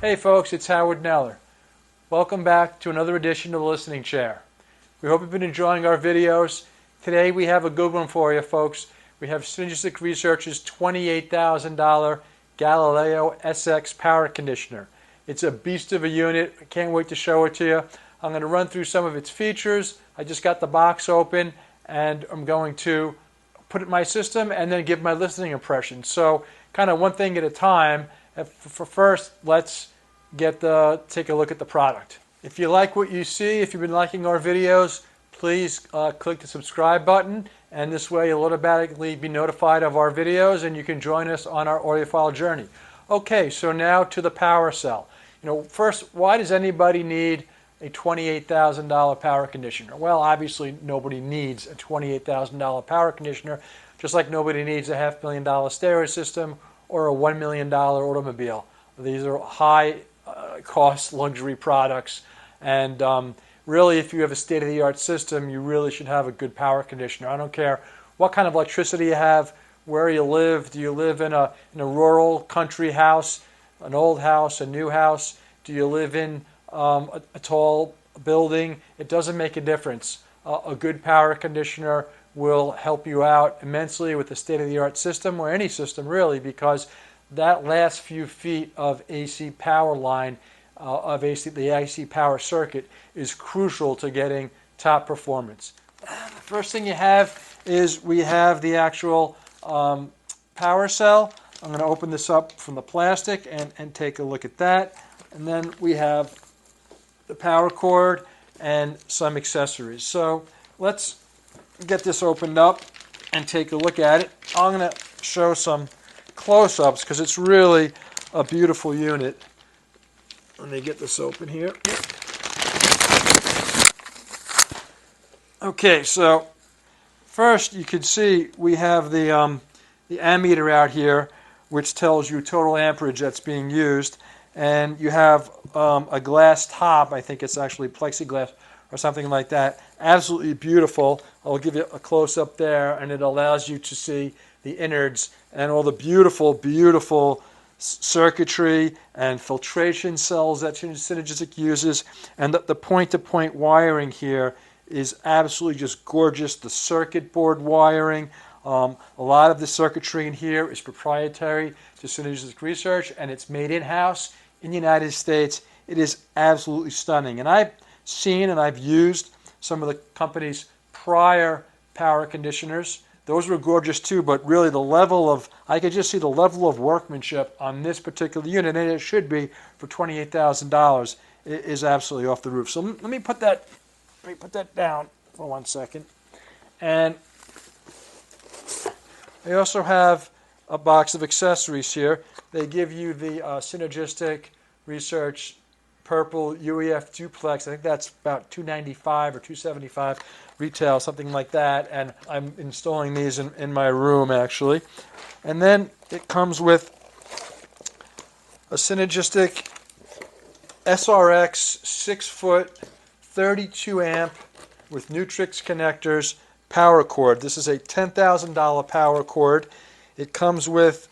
Hey folks, it's Howard Neller. Welcome back to another edition of the Listening Chair. We hope you've been enjoying our videos. Today we have a good one for you folks. We have Synergistic Research's $28,000 Galileo SX power conditioner. It's a beast of a unit. I can't wait to show it to you. I'm going to run through some of its features. I just got the box open and I'm going to put it in my system and then give my listening impression. So kind of one thing at a time. For first, let's take a look at the product. If you like what you see, if you've been liking our videos, please click the subscribe button, and this way you'll automatically be notified of our videos and you can join us on our audiophile journey. Okay, so now to the PowerCell. First, why does anybody need a $28,000 power conditioner? Well, obviously nobody needs a $28,000 power conditioner, just like nobody needs a $500,000 stereo system or a $1 million automobile. These are high-cost luxury products, and really, if you have a state-of-the-art system, you really should have a good power conditioner. I don't care what kind of electricity you have, where you live. Do you live in a rural country house, an old house, a new house? Do you live in a tall building? It doesn't make a difference. A good power conditioner will help you out immensely with the state-of-the-art system, or any system really, because that last few feet of AC power line, the AC power circuit, is crucial to getting top performance. The first thing you have is we have the actual PowerCell. I'm going to open this up from the plastic and take a look at that. And then we have the power cord and some accessories. So let's get this opened up and take a look at it. I'm going to show some close-ups because it's really a beautiful unit. Let me get this open here. Okay, so first you can see we have the ammeter out here, which tells you total amperage that's being used, and you have a glass top. I think it's actually plexiglass or something like that. Absolutely beautiful. I'll give you a close-up there, and it allows you to see the innards and all the beautiful, beautiful circuitry and filtration cells that Synergistic uses. And the point-to-point wiring here is absolutely just gorgeous. The circuit board wiring, a lot of the circuitry in here is proprietary to Synergistic Research, and it's made in-house in the United States. It is absolutely stunning. And I've seen and I've used some of the company's prior power conditioners. Those were gorgeous too, but really I could just see the level of workmanship on this particular unit, and it should be for $28,000, is absolutely off the roof. So let me put that down for 1 second. And I also have a box of accessories here. They give you the Synergistic Research purple UEF duplex. I think that's about $295 or $275 retail, something like that. And I'm installing these in my room actually. And then it comes with a Synergistic SRX 6-foot 32 amp with Nutrix connectors power cord. This is a $10,000 power cord. It comes with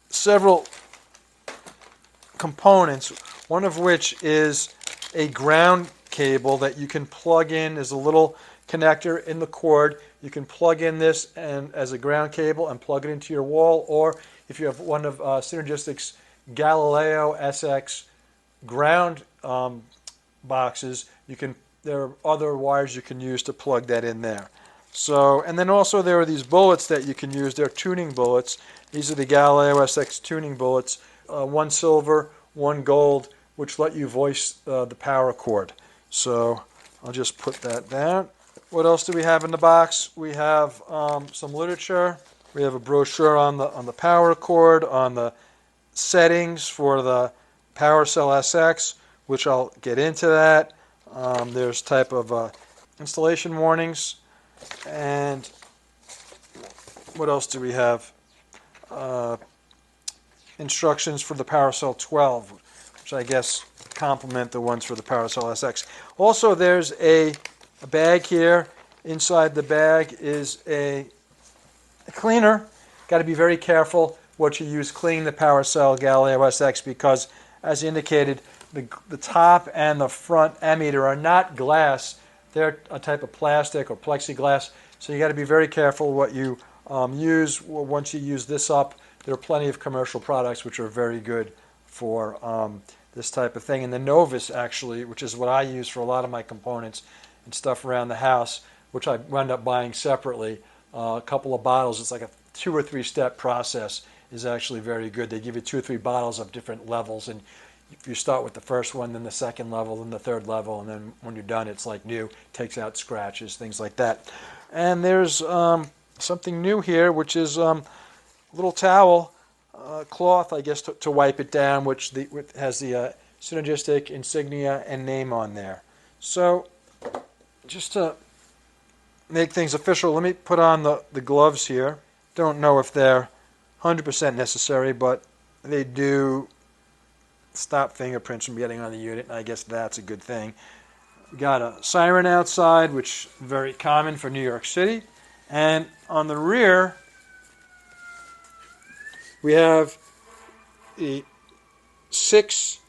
several components, one of which is a ground cable that you can plug in as a little connector in the cord. You can plug in this as a ground cable and plug it into your wall, or if you have one of Synergistic's Galileo SX ground boxes, there are other wires you can use to plug that in there. So, and then also there are these bullets that you can use. They're tuning bullets. These are the Galileo SX tuning bullets. One silver, one gold, which let you voice the power cord. So I'll just put that down. What else do we have in the box? We have some literature. We have a brochure on the power cord, on the settings for the PowerCell SX, which I'll get into that. There's type of installation warnings. And what else do we have? Instructions for the PowerCell 12, which I guess complement the ones for the PowerCell SX. Also, there's a bag here. Inside the bag is a cleaner. Got to be very careful what you use cleaning the PowerCell Galileo SX because, as indicated, the top and the front ammeter are not glass. They're a type of plastic or plexiglass, so you got to be very careful what you use. Once you use this up, there are plenty of commercial products which are very good for this type of thing. And the Novus, actually, which is what I use for a lot of my components and stuff around the house, which I wound up buying separately, a couple of bottles. It's like a 2 or 3 step process. Is actually very good. They give you 2 or 3 bottles of different levels, and if you start with the first one, then the second level, then the third level, and then when you're done, it's like new. Takes out scratches, things like that. And there's something new here, which is a little towel, cloth, I guess, to wipe it down, which has the Synergistic insignia and name on there. So, just to make things official, let me put on the gloves here. Don't know if they're 100% necessary, but they do stop fingerprints from getting on the unit, and I guess that's a good thing. We got a siren outside, which is very common for New York City. And on the rear, we have the 6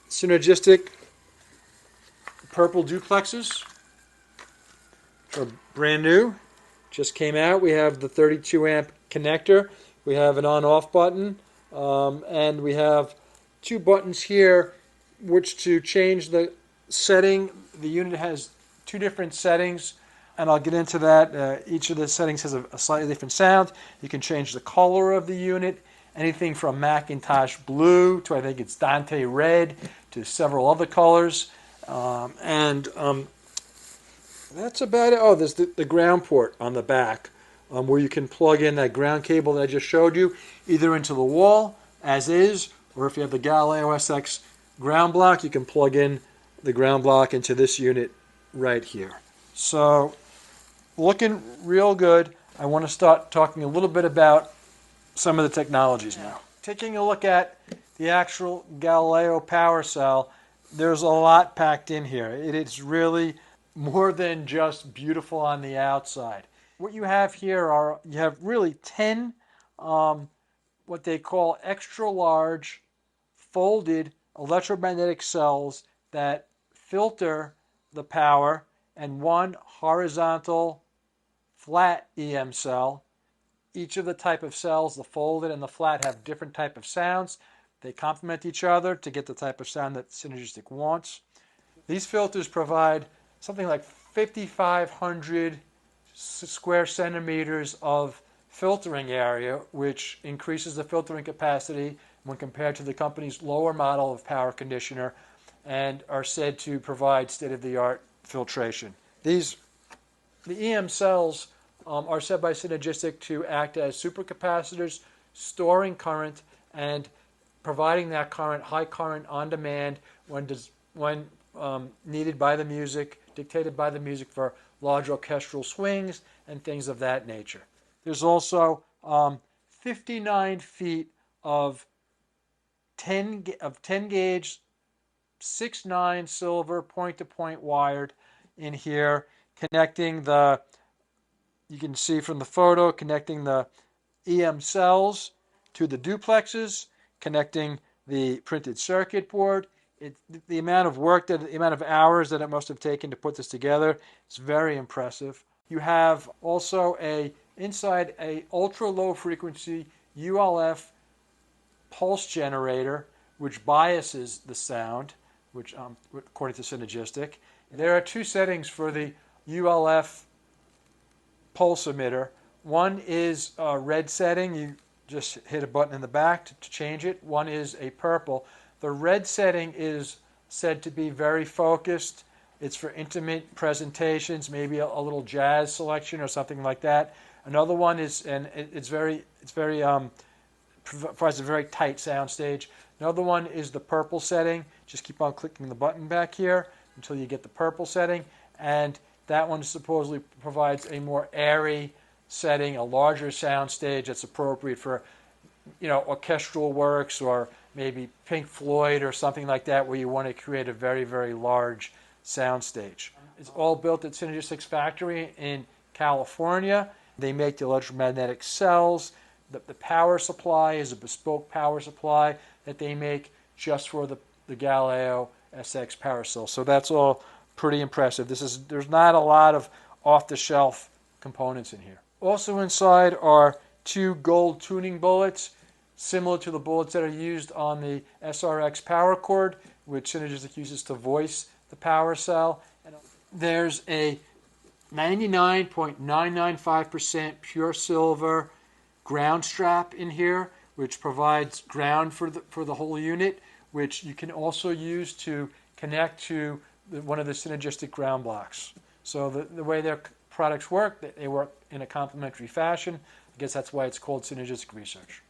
synergistic purple duplexes. They're brand new, just came out. We have the 32 amp connector. We have an on-off button, and we have 2 buttons here which to change the setting. The unit has 2 different settings, and I'll get into that. Each of the settings has a slightly different sound. You can change the color of the unit, anything from Macintosh blue to I think it's Dante red to several other colors. That's about it. Oh, there's the ground port on the back where you can plug in that ground cable that I just showed you, either into the wall as is, or if you have the Galileo SX ground block, you can plug in the ground block into this unit right here. So, looking real good. I want to start talking a little bit about some of the technologies now. Taking a look at the actual Galileo PowerCell, there's a lot packed in here. It is really more than just beautiful on the outside. What you have here are, you have really 10 what they call extra large folded electromagnetic cells that filter the power, and 1 horizontal flat EM cell. Each of the type of cells, the folded and the flat, have different type of sounds. They complement each other to get the type of sound that Synergistic wants. These filters provide something like 5,500 square centimeters of filtering area, which increases the filtering capacity when compared to the company's lower model of power conditioner, and are said to provide state-of-the-art filtration. The EM cells are said by Synergistic to act as supercapacitors, storing current and providing that current, high current on demand when needed by the music, dictated by the music for large orchestral swings and things of that nature. There's also 59 feet of 10 gauge 6/9 silver point-to-point wired in here, connecting the, you can see from the photo, connecting the EM cells to the duplexes, connecting the printed circuit board. The amount of work, the amount of hours that it must have taken to put this together is very impressive. You have also inside a ultra low frequency ULF pulse generator, which biases the sound, which according to Synergistic. There are 2 settings for the ULF pulse emitter. One is a red setting. You just hit a button in the back to change it. One is a purple. The red setting is said to be very focused. It's for intimate presentations, maybe a little jazz selection or something like that. Another one is, and provides a very tight sound stage. Another one is the purple setting. Just keep on clicking the button back here until you get the purple setting, and that one supposedly provides a more airy setting, a larger sound stage that's appropriate for, orchestral works or maybe Pink Floyd or something like that, where you want to create a very, very large sound stage. It's all built at Synergistic's factory in California. They make the electromagnetic cells. The power supply is a bespoke power supply that they make just for the Galileo SX PowerCell. So that's all pretty impressive. There's not a lot of off-the-shelf components in here. Also inside are 2 gold tuning bullets, similar to the bullets that are used on the SRX power cord, which Synergistic uses to voice the power cell. There's a 99.995% pure silver ground strap in here, which provides ground for the whole unit, which you can also use to connect to one of the synergistic ground blocks. So the way their products work, they work in a complementary fashion. I guess that's why it's called Synergistic Research.